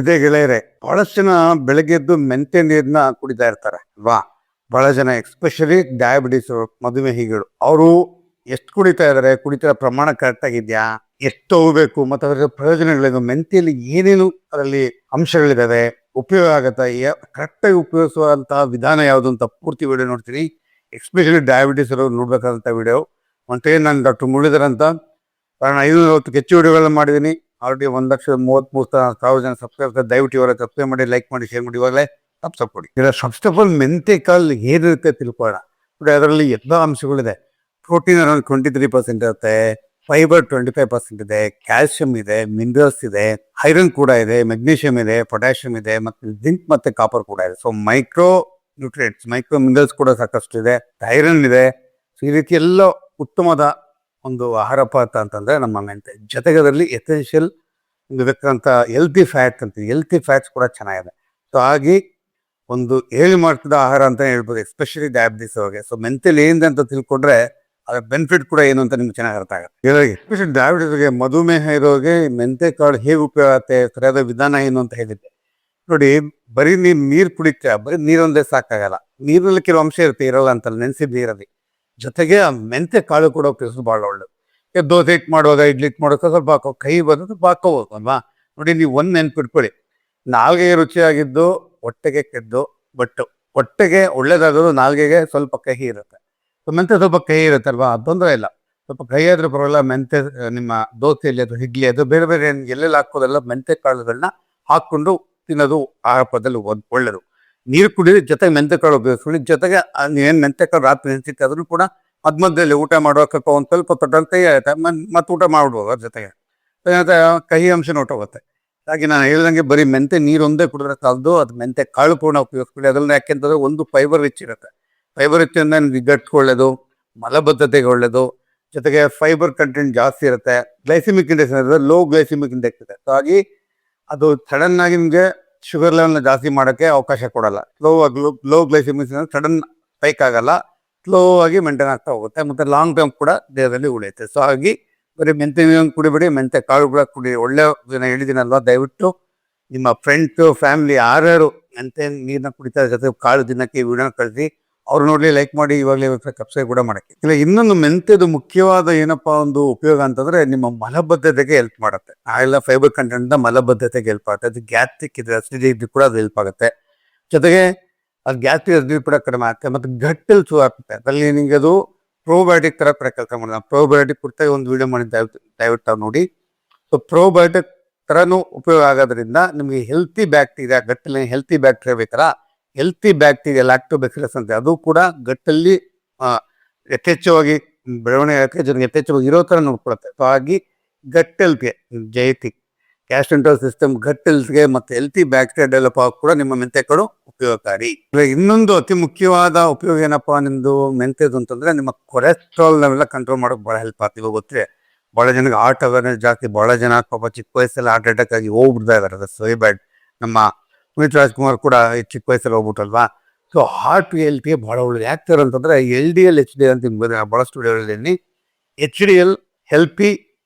ಇದೆ ಗೆಳೆಯರೆ, ಬಹಳಷ್ಟು ಜನ ಬೆಳಗ್ಗೆ ಎದ್ದು ಮೆಂತೆ ನೀರನ್ನ ಕುಡಿತಾ ಇರ್ತಾರೆ ಅಲ್ವಾ? ಬಹಳ ಜನ ಎಸ್ಪೆಷಲಿ ಡಯಾಬಿಟಿಸ್ ಮಧುಮೇಹಿಗಳು ಅವರು ಎಷ್ಟು ಕುಡಿತಾ ಇದಾರೆ, ಕುಡಿತಿರೋ ಪ್ರಮಾಣ ಕರೆಕ್ಟ್ ಆಗಿದ್ಯಾ, ಎಷ್ಟು ತಗೋಬೇಕು, ಮತ್ತು ಅದರ ಪ್ರಯೋಜನಗಳೇನು, ಮೆಂತೆಯಲ್ಲಿ ಏನೇನು ಅದರಲ್ಲಿ ಅಂಶಗಳಿದಾವೆ, ಉಪಯೋಗ ಆಗತ್ತಾ, ಕರೆಕ್ಟ್ ಆಗಿ ಉಪಯೋಗಿಸುವಂತಹ ವಿಧಾನ ಯಾವುದು ಅಂತ ಪೂರ್ತಿ ವಿಡಿಯೋ ನೋಡ್ತೀನಿ. ಎಸ್ಪೆಷಲಿ ಡಯಾಬಿಟಿಸ್ ಅವರು ನೋಡ್ಬೇಕಾದಂತ ವಿಡಿಯೋ. ಮತ್ತೆ ನಾನು ಡಾಕ್ಟರ್ ಮುರಳೀಧರ್ ಅಂತ, ಕಾರಣ 550ಕ್ಕೂ ಹೆಚ್ಚು ವಿಡಿಯೋಗಳನ್ನ ಮಾಡಿದ್ದೀನಿ. ಆಲ್ರೆಡಿ 1,33,000 ಜನ ಸಬ್ಸ್ಕ್ರೈಬ್. ದಯವಿಟ್ಟು ಇವಾಗ ಸಬ್ಸ್ಕ್ರೈಬ್ ಮಾಡಿ, ಲೈಕ್ ಮಾಡಿ, ಶೇರ್ ಮಾಡಿ. ಇವಾಗಲೇ ಸಬ್ಸ್ಕ್ರೈಬ್ ಕೊಡಿ. ಫಸ್ಟ್ ಆಫ್ ಆಲ್ ಮೆಂತೆ ಕಾಳು ಏನಿರುತ್ತೆ ತಿಳ್ಕೊಳ್ಳೋಣ. ಅದರಲ್ಲಿ ಎಲ್ಲ ಅಂಶಗಳಿದೆ. ಪ್ರೋಟೀನ್ ಅರೌಂಡ್ 23% ಇರುತ್ತೆ, ಫೈಬರ್ 25% ಇದೆ, ಕ್ಯಾಲ್ಸಿಯಂ ಇದೆ, ಮಿನರಲ್ಸ್ ಇದೆ, ಐರನ್ ಕೂಡ ಇದೆ, ಮೆಗ್ನೀಷಿಯಂ ಇದೆ, ಪೊಟ್ಯಾಷಿಯಂ ಇದೆ, ಮತ್ತು ಜಿಂಕ್ ಮತ್ತೆ ಕಾಪರ್ ಕೂಡ ಇದೆ. So micro nutrients, micro minerals ಕೂಡ ಸಾಕಷ್ಟು ಇದೆ, ಐರನ್ ಇದೆ. ಸೊ ಈ ರೀತಿ ಎಲ್ಲ ಉತ್ತಮದ ಒಂದು ಆಹಾರ ಪದಾರ್ಥ ಅಂತಂದ್ರೆ ನಮ್ಮ ಮೆಂತೆ. ಜೊತೆಗೆ ಅದರಲ್ಲಿ ಎಸೆನ್ಷಿಯಲ್ ಇರತಕ್ಕಂಥ ಹೆಲ್ತಿ ಫ್ಯಾಟ್ ಅಂತೀವಿ, ಹೆಲ್ತಿ ಫ್ಯಾಟ್ಸ್ ಕೂಡ ಚೆನ್ನಾಗಿದೆ. ಸೊ ಹಾಗೆ ಒಂದು ಹೇಳಿ ಮಾಡ್ತಿದ್ದ ಆಹಾರ ಅಂತ ಹೇಳ್ಬೋದು, ಎಸ್ಪೆಷಲಿ ಡಯಾಬಿಟಿಸ್ ಅವ್ರಿಗೆ. ಸೊ ಮೆಂತೆಲಿ ಏನಿದೆ ಅಂತ ತಿಳ್ಕೊಂಡ್ರೆ ಅದರ ಬೆನಿಫಿಟ್ ಕೂಡ ಏನು ಅಂತ ನಿಮ್ಗೆ ಚೆನ್ನಾಗಿ ಅರ್ಥ ಆಗುತ್ತೆ. ಎಸ್ಪೆಷಲಿ ಡಯಾಬಿಟಿಸ್ಗೆ, ಮಧುಮೇಹ ಇರೋರಿಗೆ ಮೆಂತೆ ಕಾಳು ಹೇಗೆ ಉಪಯೋಗ ಆಗುತ್ತೆ, ಸರಿಯಾದ ವಿಧಾನ ಏನು ಅಂತ ಹೇಳಿದ್ದೆ ನೋಡಿ. ಬರೀ ನೀರು ಕುಡಿತೀರಾ, ಬರೀ ನೀರೊಂದೇ ಸಾಕಾಗಲ್ಲ. ನೀರಲ್ಲಿ ಕೆಲವು ಅಂಶ ಇರುತ್ತೆ, ಇರೋಲ್ಲ ಅಂತಲ್ಲ, ನೆನೆಸಿದ ನೀರಲ್ಲಿ. ಜೊತೆಗೆ ಆ ಮೆಂತೆ ಕಾಳು ಕೂಡ ಉಪಯೋಗಿಸೋದು ಬಹಳ ಒಳ್ಳೇದು. ದೋಸೆ ಹಿಟ್ಟು ಮಾಡುವಾಗ, ಇಡ್ಲಿ ಹಿಟ್ಟು ಮಾಡುವಾಗ ಸ್ವಲ್ಪ ಹಾಕೋ, ಕೈ ಬಂದು ಸ್ವಲ್ಪ ಹಾಕೋಬೋದು ಅಲ್ವಾ? ನೋಡಿ, ನೀವು ಒಂದು ನೆನ್ಪಿಟ್ಕೊಳ್ಳಿ, ನಾಲ್ಗೆಗೆ ರುಚಿಯಾಗಿದ್ದು ಹೊಟ್ಟೆಗೆ ಕೆದ್ದು. ಬಟ್ ಹೊಟ್ಟೆಗೆ ಒಳ್ಳೇದಾಗೋದು ನಾಲ್ಗೆಗೆ ಸ್ವಲ್ಪ ಕಹಿ ಇರುತ್ತೆ. ಸೊ ಮೆಂತೆ ಸ್ವಲ್ಪ ಕಹಿ ಇರುತ್ತೆ ಅಲ್ವಾ? ತೊಂದರೆ ಇಲ್ಲ, ಸ್ವಲ್ಪ ಕಹಿ ಆದ್ರೆ ಪರವಾಗಿಲ್ಲ. ಮೆಂತೆ ನಿಮ್ಮ ದೋಸೆಯಲ್ಲಿ ಅದು ಇಡ್ಲಿ ಅದು ಬೇರೆ ಬೇರೆ ಎಲ್ಲೆಲ್ಲಿ ಹಾಕೋದೆಲ್ಲ ಮೆಂತೆ ಕಾಳುಗಳನ್ನ ಹಾಕೊಂಡು ತಿನ್ನೋದು ಆಹಾರ ಪದದಲ್ಲಿ ಒಳ್ಳೇದು. ನೀರು ಕುಡಿದ್ರೆ ಜೊತೆಗೆ ಮೆಂತೆ ಕಾಳು ಉಪಯೋಗಿಸ್ಕೊಳ್ಳಿ. ಜೊತೆಗೆ ನೀವೇನು ಮೆಂತೆ ಕಾಳು ರಾತ್ರಿ ನೆನೆಸಿಟ್ಟು ಅದನ್ನು ಕೂಡ ಮಧ್ಯದಲ್ಲಿ ಊಟ ಮಾಡುವಾಗ ಒಂದು ಸ್ವಲ್ಪ ತೊಟ್ಟಂತೆ ಮತ್ತೆ ಊಟ ಮಾಡ್ಬೋದು. ಅದ್ರ ಜೊತೆಗೆ ಕಹಿ ಅಂಶ ಹೊಟ್ಟೋಗುತ್ತೆ. ಹಾಗೆ ನಾನು ಹೇಳ್ದಂಗೆ ಬರೀ ಮೆಂತೆ ನೀರು ಒಂದೇ ಕುಡಿದ್ರೆ ಸಾಲದು, ಅದು ಮೆಂತೆ ಕಾಳು ಕೂಡ ಉಪಯೋಗಿಸ್ಕೊಳ್ಳಿ. ಅದರಲ್ಲಿ ಯಾಕೆಂತಂದ್ರೆ ಒಂದು ಫೈಬರ್ ರಿಚ್ ಇರುತ್ತೆ. ಫೈಬರ್ ರಿಚ್ ಅಂದ್ರೆ ಗಟ್ಗೆ ಒಳ್ಳೇದು, ಮಲಬದ್ಧತೆಗೆ ಒಳ್ಳೇದು. ಜೊತೆಗೆ ಫೈಬರ್ ಕಂಟೆಂಟ್ ಜಾಸ್ತಿ ಇರುತ್ತೆ. ಗ್ಲೈಸಿಮಿಕ್ ಇಂಡೆಕ್ಸ್ ಇರುತ್ತೆ, ಲೋ ಗ್ಲೈಸಿಮಿಕ್ ಇಂಡೆಕ್ಸ್ ಇದೆ. ಸೊ ಹಾಗೆ ಅದು ಸಡನ್ ಆಗಿ ನಿಮಗೆ ಶುಗರ್ ಲೆವೆಲ್ನ ಜಾಸ್ತಿ ಮಾಡೋಕ್ಕೆ ಅವಕಾಶ ಕೊಡಲ್ಲ. ಲೋ ಗ್ಲೈಸಿಮಿಕ್ ಸಡನ್ ಸ್ಪೈಕ್ ಆಗಲ್ಲ, ಸ್ಲೋ ಆಗಿ ಮೇಂಟೈನ್ ಆಗ್ತಾ ಹೋಗುತ್ತೆ. ಮತ್ತೆ ಲಾಂಗ್ ಟರ್ಮ್ ಕೂಡ ದೇಹದಲ್ಲಿ ಉಳಿಯುತ್ತೆ. ಸೊ ಹಾಗಾಗಿ ಬರೀ ಮೆಂತೆ ನೀರನ್ನು ಕುಡಿಬೇಡಿ, ಮೆಂತೆ ಕಾಳು ಕೂಡ ಕುಡಿ. ಒಳ್ಳೆ ದಿನ ಹೇಳಿದ್ದೀನಲ್ವಾ? ದಯವಿಟ್ಟು ನಿಮ್ಮ ಫ್ರೆಂಡ್ಸು, ಫ್ಯಾಮಿಲಿ ಯಾರ್ಯಾರು ಮೆಂತೆ ನೀರನ್ನ ಕುಡಿತಾರೆ, ಜೊತೆ ಕಾಳು ದಿನಕ್ಕೆ ಈ ವಿಡಿಯೋನ ಕಳಿಸಿ. ಅವ್ರು ನೋಡ್ಲಿ, ಲೈಕ್ ಮಾಡಿ, ಇವಾಗಲೇ ಸಬ್ಸ್ಕ್ರೈಬ್ ಕೂಡ ಮಾಡಕ್ಕೆ. ಇಲ್ಲ, ಇನ್ನೊಂದು ಮೆಂತೆದು ಮುಖ್ಯವಾದ ಏನಪ್ಪಾ ಒಂದು ಉಪಯೋಗ ಅಂತಂದ್ರೆ ನಿಮ್ಮ ಮಲಬದ್ಧತೆಗೆ ಹೆಲ್ಪ್ ಮಾಡುತ್ತೆ. ಆ ಎಲ್ಲ ಫೈಬರ್ ಕಂಟೆಂಟ್ ಮಲಬದ್ಧತೆಗೆ ಹೆಲ್ಪ್ ಆಗುತ್ತೆ. ಅದು ಗ್ಯಾಸ್ಟ್ರಿಕ್ ಇದ್ರೆ, ಅಸಿಡಿಟಿ ಕೂಡ ಅದು ಹೆಲ್ಪ್ ಆಗುತ್ತೆ. ಜೊತೆಗೆ ಅದು ಗ್ಯಾಸ್ಟ್ರಿಕ್ ಅಸಿಡಿಟಿ ಕೂಡ ಕಡಿಮೆ ಆಗುತ್ತೆ. ಮತ್ತು ಗಟ್ಟಲ್ಲಿ ಸುಧಾರಿಸುತ್ತೆ. ಅದರಲ್ಲಿ ನಿಮಗೆ ಅದು ಪ್ರೋಬಯೋಟಿಕ್ ತರ ಕೂಡ ಕೆಲಸ ಮಾಡಿದೆ. ಪ್ರೋಬಯೋಟಿಕ್ ಕುರಿತಾಗಿ ಒಂದು ವಿಡಿಯೋ ಮಾಡಿದ್ದೆ, ದಯವಿಟ್ಟು ನೋಡಿ. ಸೊ ಪ್ರೋಬಯೋಟಿಕ್ ತರನು ಉಪಯೋಗ ಆಗೋದ್ರಿಂದ ನಿಮಗೆ ಹೆಲ್ತಿ ಬ್ಯಾಕ್ಟೀರಿಯಾ, ಗಟ್ಟಲ್ಲಿ ಹೆಲ್ತಿ ಬ್ಯಾಕ್ಟೀರಿಯಾ ಬೇಕಲ್ಲ, ಹೆಲ್ತಿ ಬ್ಯಾಕ್ಟೀರಿಯಾ ಲ್ಯಾಕ್ಟೋಬ್ಯಾಸಿಲಸ್ ಅಂತ, ಅದು ಕೂಡ ಗಟ್ಟಲ್ಲಿ ಯಥೇಚ್ಛವಾಗಿ ಬೆಳವಣಿಗೆ ಆಗುತ್ತೆ. ಜೊತೆಗೆ ಯಥೇಚ್ಛವಾಗಿ ಇರೋ ತರ ನೋಡ್ಕೊಳುತ್ತೆ. ಸೊ ಹಾಗಾಗಿ ಗಟ್ ಹೆಲ್ತ್ಗೆ, ಜೈತಿ ಗ್ಯಾಸ್ಟ್ರೆಂಟಲ್ ಸಿಸ್ಟಮ್, ಗಟ್ ಹೆಲ್ತ್ಗೆ ಮತ್ತೆ ಹೆಲ್ತಿ ಬ್ಯಾಕ್ಟೀರಿಯಾ ಡೆವಲಪ್ ಆಗ ಕೂಡ ನಿಮ್ಮ ಮೆಂತೆಕಾಳು ಉಪಯೋಗಕಾರಿ. ಇನ್ನೊಂದು ಅತಿ ಮುಖ್ಯವಾದ ಉಪಯೋಗ ಏನಪ್ಪಾ ನಿಮ್ದು ಮೆಂತೆದು ಅಂತಂದ್ರೆ, ನಿಮ್ಮ ಕೊಲೆಸ್ಟ್ರಾಲ್ ನಾವೆಲ್ಲ ಕಂಟ್ರೋಲ್ ಮಾಡೋಕೆ ಬಹಳ ಹೆಲ್ಪ್ ಆಗ್ತೀವಿ. ಗೊತ್ತೇ, ಬಹಳ ಜನಕ್ಕೆ ಹಾರ್ಟ್ ಅವೇರ್ನೆಸ್ ಜಾಸ್ತಿ. ಬಹಳ ಜನ ಪಾಪ ಚಿಕ್ಕ ವಯಸ್ಸಲ್ಲಿ ಹಾರ್ಟ್ ಅಟ್ಯಾಕ್ ಆಗಿ ಹೋಗ್ಬಿಡ್ತಾ ಇದಾರೆ. ಅದು ಸೋ ಬ್ಯಾಡ್. ನಮ್ಮ ಪುನೀತ್ ರಾಜ್ಕುಮಾರ್ ಕೂಡ ಚಿಕ್ಕ ವಯಸ್ಸಲ್ಲಿ ಹೋಗ್ಬಿಟ್ಟಲ್ವಾ? ಸೊ ಹಾರ್ಟ್ ಹೆಲ್ತ್ಗೆ ಬಹಳ ಒಳ್ಳೇದು. ಯಾಕೆ ಅಂತಂದ್ರೆ LDL HD ಅಂತ ಬಹಳಷ್ಟು ವಿಡಿಯೋಗಳಲ್ಲಿ HDL ಹೆಲ್ತಿ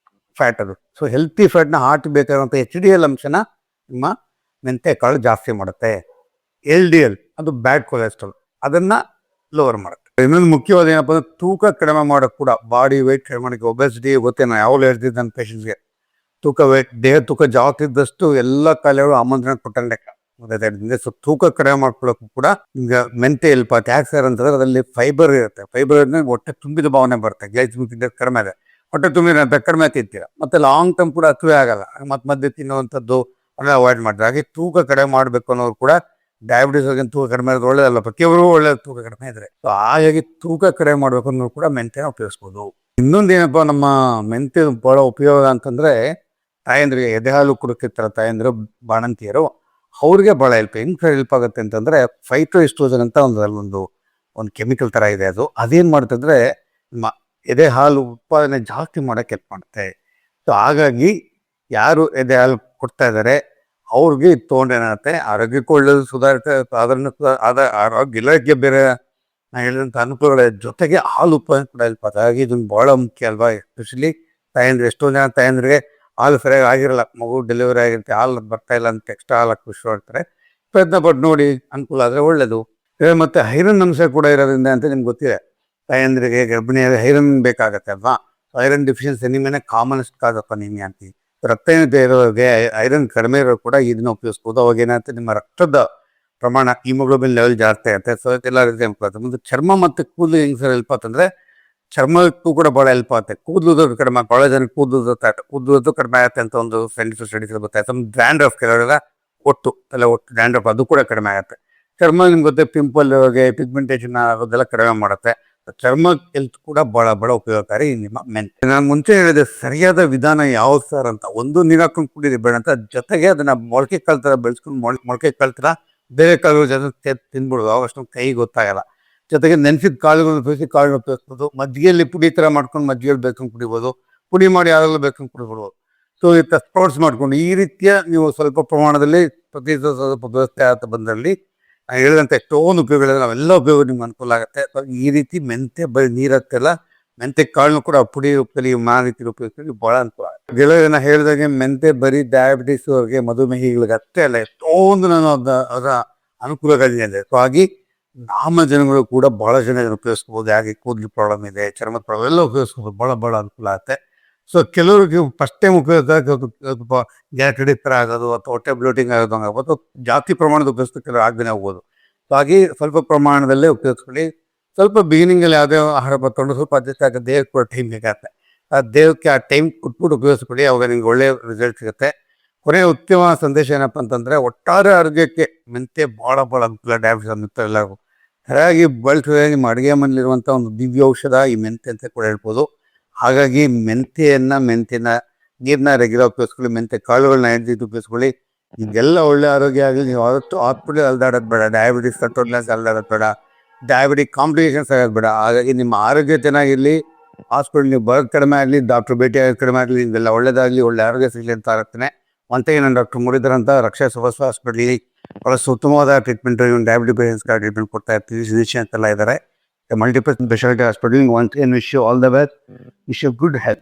ಫ್ಯಾಟ್ ಅದು. ಸೊ ಹೆಲ್ತಿ ಫ್ಯಾಟ್ನ ಹಾರ್ಟ್ ಬೇಕಾದಂಥ HDL ಅಂಶನ ನಿಮ್ಮ ಮೆಂತೆ ಕಾಳು ಜಾಸ್ತಿ ಮಾಡುತ್ತೆ. LDL ಅದು ಬ್ಯಾಡ್ ಕೊಲೆಸ್ಟ್ರಾಲ್, ಅದನ್ನ ಲೋವರ್ ಮಾಡುತ್ತೆ. ಇನ್ನೊಂದು ಮುಖ್ಯವಾದ ಏನಪ್ಪ ಅಂದ್ರೆ, ತೂಕ ಕಡಿಮೆ ಮಾಡೋಕೆ ಕೂಡ, ಬಾಡಿ ವೆಯ್ಟ್ ಕಡಿಮೆ ಮಾಡೋಕ್ಕೆ. ಒಬೆಸಿಟಿ ಗೊತ್ತೇ, ನಾನು ಯಾವಾಗಲೂ ಹೇಳ್ತಿದ್ದೆ ನನ್ನ ಪೇಷಂಟ್ಸ್ಗೆ, ತೂಕ ದೇಹ ತೂಕ ಜಾಸ್ತಿ ಇದ್ದಷ್ಟು ಎಲ್ಲ ಕಾಯಿಲೆಗಳು ಆಮಂತ್ರಣ ಕೊಟ್ಟಂಗೆ ಲೆಕ್ಕ. ಸೊ ತೂಕ ಕಡಿಮೆ ಮಾಡ್ಕೊಳ್ಳೋಕ್ಕೂ ಕೂಡ ಈಗ ಮೆಂತೆ ಹೆಲ್ಪ್ ಆಗುತ್ತೆ. ಯಾಕೆ ಸರ್ ಅಂತಂದ್ರೆ ಅದರಲ್ಲಿ ಫೈಬರ್ ಇರುತ್ತೆ. ಫೈಬರ್ ಹೊಟ್ಟೆ ತುಂಬಿದ ಭಾವನೆ ಬರುತ್ತೆ. ಗ್ಲೈಸಿಮಿಕ್ ಇಂಡೆಕ್ಸ್ ಕಡಿಮೆ ಇದೆ, ಹೊಟ್ಟೆ ತುಂಬಿದ ಕಡಿಮೆ ತಿಂತೀರ. ಮತ್ತೆ ಲಾಂಗ್ ಟರ್ಮ್ ಕೂಡ ಹತ್ತುವೆ ಆಗಲ್ಲ. ಮಧ್ಯೆ ತಿನ್ನುವಂಥದ್ದು ಅದನ್ನ ಅವಾಯ್ಡ್ ಮಾಡಿದ್ರೆ. ಹಾಗೆ ತೂಕ ಕಡಿಮೆ ಮಾಡಬೇಕು ಅನ್ನೋರು ಕೂಡ, ಡಯಾಬಿಟಿಸ್ ತೂಕ ಕಡಿಮೆ ಇರೋದು ಒಳ್ಳೇದಲ್ಲ, ಪ್ರತಿಯೊಬ್ಬರು ಒಳ್ಳೆಯದು ತೂಕ ಕಡಿಮೆ ಇದ್ರೆ. ಸೊ ಹಾಗಾಗಿ ತೂಕ ಕಡಿಮೆ ಮಾಡ್ಬೇಕು ಅನ್ನೋರು ಕೂಡ ಮೆಂತೆನ ಉಪಯೋಗಿಸ್ಬೋದು. ಇನ್ನೊಂದು ಏನಪ್ಪ ನಮ್ಮ ಮೆಂತೆ ಬಹಳ ಉಪಯೋಗ ಅಂತಂದ್ರೆ, ತಾಯಂದ್ರಿಗೆ ಎದೆ ಹಾಲು ಕುಡಿತಿರ್ತಾರೆ ತಾಯಂದ್ರು, ಬಾಣಂತಿಯರು, ಅವ್ರಿಗೆ ಬಹಳ ಹೆಲ್ಪ್ ಆಗುತ್ತೆ ಅಂತಂದ್ರೆ, ಫೈಟೋಎಸ್ಟ್ರೋಜನ್ ಅಂತ ಒಂದು ಕೆಮಿಕಲ್ ತರ ಇದೆ. ಅದೇನ್ ಮಾಡುತ್ತೆ ಅಂದ್ರೆ ನಿಮ್ಮ ಎದೆ ಹಾಲು ಉತ್ಪಾದನೆ ಜಾಸ್ತಿ ಮಾಡಕ್ಕೆ ಹೆಲ್ಪ್ ಮಾಡುತ್ತೆ. ಸೊ ಹಾಗಾಗಿ ಯಾರು ಎದೆ ಹಾಲು ಕೊಡ್ತಾ ಇದ್ದಾರೆ ಅವ್ರಿಗೆ ಇದು ತೊಗೊಂಡೇನಾಗುತ್ತೆ, ಆರೋಗ್ಯಕ್ಕೂ ಒಳ್ಳೇದು, ಸುಧಾರಿತ ಆರೋಗ್ಯ ಇಲಾಖೆ ಬೇರೆ ನಾನು ಹೇಳಿದಂಥ ಅನುಕೂಲಗಳ ಜೊತೆಗೆ ಹಾಲು ಉತ್ಪಾದನೆ ಕೂಡ ಹೆಲ್ಪ್ ಆಗುತ್ತೆ. ಹಾಗಾಗಿ ಇದನ್ನು ಬಹಳ ಮುಖ್ಯ ಅಲ್ವಾ? ಎಸ್ಪೆಷಲಿ ತಾಯಂದ್ರೆ, ಎಷ್ಟೋ ಜನ ತಾಯಂದ್ರಿಗೆ ಹಾಲು ಸರಿಯಾಗಿ ಆಗಿರಲ್ಲ, ಮಗು ಡೆಲಿವರಿ ಆಗಿರುತ್ತೆ, ಹಾಲು ಬರ್ತಾ ಇಲ್ಲ ಅಂತ ಎಕ್ಸ್ಟ್ರಾ ಹಾಲು ಹಾಕಿ ಖುಷಿ ಮಾಡ್ತಾರೆ. ಪ್ರಯತ್ನ ಪಟ್ಟು ನೋಡಿ, ಅನುಕೂಲ ಆದರೆ ಒಳ್ಳೇದು. ಮತ್ತೆ ಐರನ್ ಅಂಶ ಕೂಡ ಇರೋದ್ರಿಂದ ಅಂತ ನಿಮ್ಗೆ ಗೊತ್ತಿದೆ, ತಾಯಂದ್ರಿಗೆ ಗರ್ಭಿಣಿಯರಿಗೆ ಐರನ್ ಬೇಕಾಗತ್ತೆ ಅಲ್ವಾ. ಐರನ್ ಡಿಫಿಷಿಯನ್ಸಿ ಎನಿಮಿಯಾನೇ ಕಾಮನೆಸ್ಟ್ ಕಾಸ್ ಆಫ್ ಅನಿಮಿಯಾ ಅಂತೀವಿ. ರಕ್ತಹೀನತೆ ಇರೋರಿಗೆ ಐರನ್ ಕಡಿಮೆ ಇರೋರು ಕೂಡ ಇದನ್ನ ಉಪಯೋಗಿಸ್ಬೋದು. ಅವಾಗ ಏನಾಗುತ್ತೆ, ನಿಮ್ಮ ರಕ್ತದ ಪ್ರಮಾಣ ಹಿಮೋಗ್ಲೋಬಿನ್ ಲೆವೆಲ್ ಜಾಸ್ತಿ ಆಗುತ್ತೆ. ಸೊ ಎಲ್ಲ ರೀತಿ ಹೆಲ್ಪ್ ಆಗುತ್ತೆ. ಮುಂದೆ ಚರ್ಮ ಮತ್ತು ಕೂದಲು ಹೆಂಗ್ ಸರ್ ಹೆಲ್ಪ್ ಆತಂದ್ರೆ, ಚರ್ಮಕ್ಕೂ ಕೂಡ ಭಾಳ ಹೆಲ್ಪ್ ಆಗುತ್ತೆ. ಕೂದಲು ಕಡಿಮೆ, ಭಾಳ ಜನ ಕೂದಲು ಕಡಿಮೆ ಆಗುತ್ತೆ ಅಂತ ಒಂದು ಸೈಂಟಿಫಿಕ್ ಸ್ಟಡೀಸ್ ಗೊತ್ತಾಯ್ತು. ಡ್ಯಾಂಡ್ರಫ್ ಕೆಲವರೆಲ್ಲ ಒಟ್ಟು ಡ್ಯಾಂಡ್ರಫ್ ಅದು ಕೂಡ ಕಡಿಮೆ ಆಗುತ್ತೆ. ಚರ್ಮ ನಿಮ್ಗೆ ಗೊತ್ತೆ, ಪಿಂಪಲ್ ಪಿಗ್ಮೆಂಟೇಷನ್ ಆಗೋದೆಲ್ಲ ಕಡಿಮೆ ಮಾಡುತ್ತೆ. ಚರ್ಮ ಹೆಲ್ತ್ ಕೂಡ ಬಹಳ ಉಪಯೋಗಕಾರಿ ನಿಮ್ಮ ಮೆಂತೆ. ನಾನು ಮುಂಚೆ ಹೇಳಿದೆ ಸರಿಯಾದ ವಿಧಾನ ಯಾವ್ದು ಸರ್ ಅಂತ. ಒಂದು ನೀರು ಹಾಕೊಂಡು ಕುಡೀರಿ ಬೇಡ ಅಂತ, ಜೊತೆಗೆ ಅದನ್ನ ಮೊಳಕೆ ಕಾಳು ಥರ ಬೆಳೆಸ್ಕೊಂಡು ಮೊಳಕೆ ಕಾಳು ಥರ ಬೇರೆ ಕಾಳುಗಳ ಜೊತೆ ತಿನ್ಬಿಡೋದು. ಅಷ್ಟು ಕೈ ಗೊತ್ತಾಗಲ್ಲ. ಜೊತೆಗೆ ನೆನೆಸಿದ ಕಾಳುಗಳನ್ನ ಉಪಯೋಗಿಸ್ಬೋದು. ಮಜ್ಜಿಗೆಯಲ್ಲಿ ಪುಡಿ ಥರ ಮಾಡ್ಕೊಂಡು ಮಜ್ಜಿಗೆಯಲ್ಲಿ ಬೇಸ್ಕೊಂಡು ಕುಡಿಬೋದು. ಪುಡಿ ಮಾಡಿ ಯಾವಾಗಲೂ ಬೇಸ್ಕೊಂಡು ಕುಡಿಬಿಡ್ಬೋದು. ಸೊ ಈ ಸ್ಪೋರ್ಟ್ಸ್ ಮಾಡ್ಕೊಂಡು ಈ ರೀತಿಯ ನೀವು ಸ್ವಲ್ಪ ಪ್ರಮಾಣದಲ್ಲಿ ಪ್ರತಿ ಸ್ವಲ್ಪ ವ್ಯವಸ್ಥೆ ಆತ ಬಂದಲ್ಲಿ ನಾನು ಹೇಳಿದಂತೆ ಎಷ್ಟೊಂದು ಉಪಯೋಗಗಳಿದೆ. ನಾವೆಲ್ಲ ಉಪಯೋಗ ನಿಮ್ಗೆ ಅನುಕೂಲ ಆಗುತ್ತೆ. ಈ ರೀತಿ ಮೆಂತೆ ಬರೀ ನೀರು ಹಾಕ್ತೆಲ್ಲ, ಮೆಂತೆ ಕಾಳನ್ನು ಕೂಡ ಪುಡಿ ರೂಪದಲ್ಲಿ ರೀತಿ ಉಪಯೋಗಿಸ್ತೀವಿ, ಭಾಳ ಅನುಕೂಲ ಆಗುತ್ತೆ. ಗೆಳೆಯರನ್ನ ಹೇಳಿದಾಗೆ ಮೆಂತೆ ಬರೀ ಡಯಾಬಿಟಿಸ್ ಅವ್ರಿಗೆ, ಮಧುಮೇಹಿಗಳಿಗೆ ಅಷ್ಟೇ ಅಲ್ಲ, ಎಷ್ಟೊಂದು ನಾನು ಅದರ ಅನುಕೂಲಗಳಿದೆ. ಸೊ ಹಾಗೆ ನಮ್ಮ ಜನಗಳು ಕೂಡ ಬಹಳ ಜನ ಉಪಯೋಗಿಸ್ಬೋದು. ಹಾಗೆ ಕೂದಲು ಪ್ರಾಬ್ಲಮ್ ಇದೆ, ಚರ್ಮದ ಪ್ರಾಬ್ಲಮ್ ಎಲ್ಲ ಉಪಯೋಗಿಸ್ಬೋದು. ಭಾಳ ಅನುಕೂಲ ಆಗುತ್ತೆ. ಸೊ ಕೆಲವ್ರಿಗೆ ಫಸ್ಟ್ ಟೈಮ್ ಉಪಯೋಗಿಸಿದಾಗ ಸ್ವಲ್ಪ ಗ್ಯಾಸ್ ಥರ ಆಗೋದು ಅಥವಾ ಹೊಟ್ಟೆ ಬ್ಲೋಟಿಂಗ್ ಆಗೋದು ಹಂಗಾಗ್ಬೋದು. ಜಾಸ್ತಿ ಪ್ರಮಾಣದ ಉಪಯೋಗಿಸಿದ ಕೆಲವರು ಆಗದೇ ಹೋಗ್ಬೋದು. ಸೊ ಹಾಗೆ ಸ್ವಲ್ಪ ಪ್ರಮಾಣದಲ್ಲೇ ಉಪಯೋಗಿಸ್ಕೊಳ್ಳಿ. ಸ್ವಲ್ಪ ಬಿಗಿನಿಂಗಲ್ಲಿ ಯಾವುದೇ ಆಹಾರ ತಗೊಂಡು ಸ್ವಲ್ಪ ಅಡ್ಜಸ್ಟ್ ಆಗುತ್ತೆ. ದೇಹಕ್ಕೆ ಕೂಡ ಟೈಮ್ ಬೇಕಾಗುತ್ತೆ. ಆ ದೇಹಕ್ಕೆ ಆ ಟೈಮ್ ಕೊಟ್ಬಿಟ್ಟು ಉಪಯೋಗಿಸ್ಕೊಳ್ಳಿ. ಅವಾಗ ನಿಮ್ಗೆ ಒಳ್ಳೆಯ ರಿಸಲ್ಟ್ ಸಿಗುತ್ತೆ. ಕೊನೆಯ ಉತ್ತಮ ಸಂದೇಶ ಏನಪ್ಪ ಅಂತಂದರೆ, ಒಟ್ಟಾರೆ ಆರೋಗ್ಯಕ್ಕೆ ಮೆಂತೆ ಭಾಳ ಅನುಕೂಲ. ಡಯಾಬಿಟಿಸ್ ಅಂತ ಎಲ್ಲರಿಗೂ ಸರಿಯಾಗಿ ಬಳಸಿದ್ರೆ ನಿಮ್ಮ ಅಡುಗೆ ಮನೆಯಲ್ಲಿರುವಂಥ ಒಂದು ದಿವ್ಯ ಔಷಧ ಈ ಮೆಂತೆ ಅಂತ ಕೂಡ ಹೇಳ್ಬೋದು. ಹಾಗಾಗಿ ಮೆಂತೆನ ನೀರನ್ನ ರೆಗ್ಯುಲರ್ ಉಪಯೋಗಿಸ್ಕೊಳ್ಳಿ. ಮೆಂತೆ ಕಾಳುಗಳನ್ನ ಎಣ್ಣೆ ಉಪಯೋಗಿಸ್ಕೊಳ್ಳಿ. ಈಗೆಲ್ಲ ಒಳ್ಳೆ ಆರೋಗ್ಯ ಆಗಲಿ. ನೀವು ಅವತ್ತು ಹಾಸ್ಪಿಟಲ್ ಅಲ್ದಾಡೋದು ಬೇಡ, ಡಯಾಬಿಟಿಸ್ ಕಂಟ್ರೋಲ್ನೆಸ್ ಅಲ್ದಾಡೋದು ಬೇಡ, ಡಯಾಬಿಟಿಕ್ ಕಾಂಪ್ಲಿಕೇಶನ್ಸ್ ಆಗೋದು ಬೇಡ. ಹಾಗಾಗಿ ನಿಮ್ಮ ಆರೋಗ್ಯ ಚೆನ್ನಾಗಿರಲಿ, ಹಾಸ್ಪಿಟಲ್ ನೀವು ಬರೋದು ಕಡಿಮೆ ಆಗಲಿ, ಡಾಕ್ಟ್ರ್ ಭೇಟಿ ಆಗೋದು ಕಡಿಮೆ ಆಗಲಿ, ಇದೆಲ್ಲ ಒಳ್ಳೇದಾಗಲಿ, ಒಳ್ಳೆ ಆರೋಗ್ಯ ಸಿಗಲಿ ಅಂತ ಆಗ್ತಾನೆ. ಒಂತೆಗೆ ನಾನು ಡಾಕ್ಟರ್ ಮುರಳೀಧರ್ ಅಂತ ರಕ್ಷಾ ಸುಭಾಷ್ ಹಾಸ್ಪಿಟಲ್ ಭಾಳ ಉತ್ತಮವಾದ ಟ್ರೀಟ್ಮೆಂಟ್, ಡಯಾಬಿಟಿಕ್ ಪೇಷಂಟ್ಸ್ಗೆ ಟ್ರೀಟ್ಮೆಂಟ್ ಕೊಡ್ತಾ ಇರ್ತೀವಿ. ಫಿಸಿಷಿಯನ್ ಅಂತೆಲ್ಲ ಇದ್ದಾರೆ. Multiple speciality hospital. Once again wish you all the best. Wish you good health.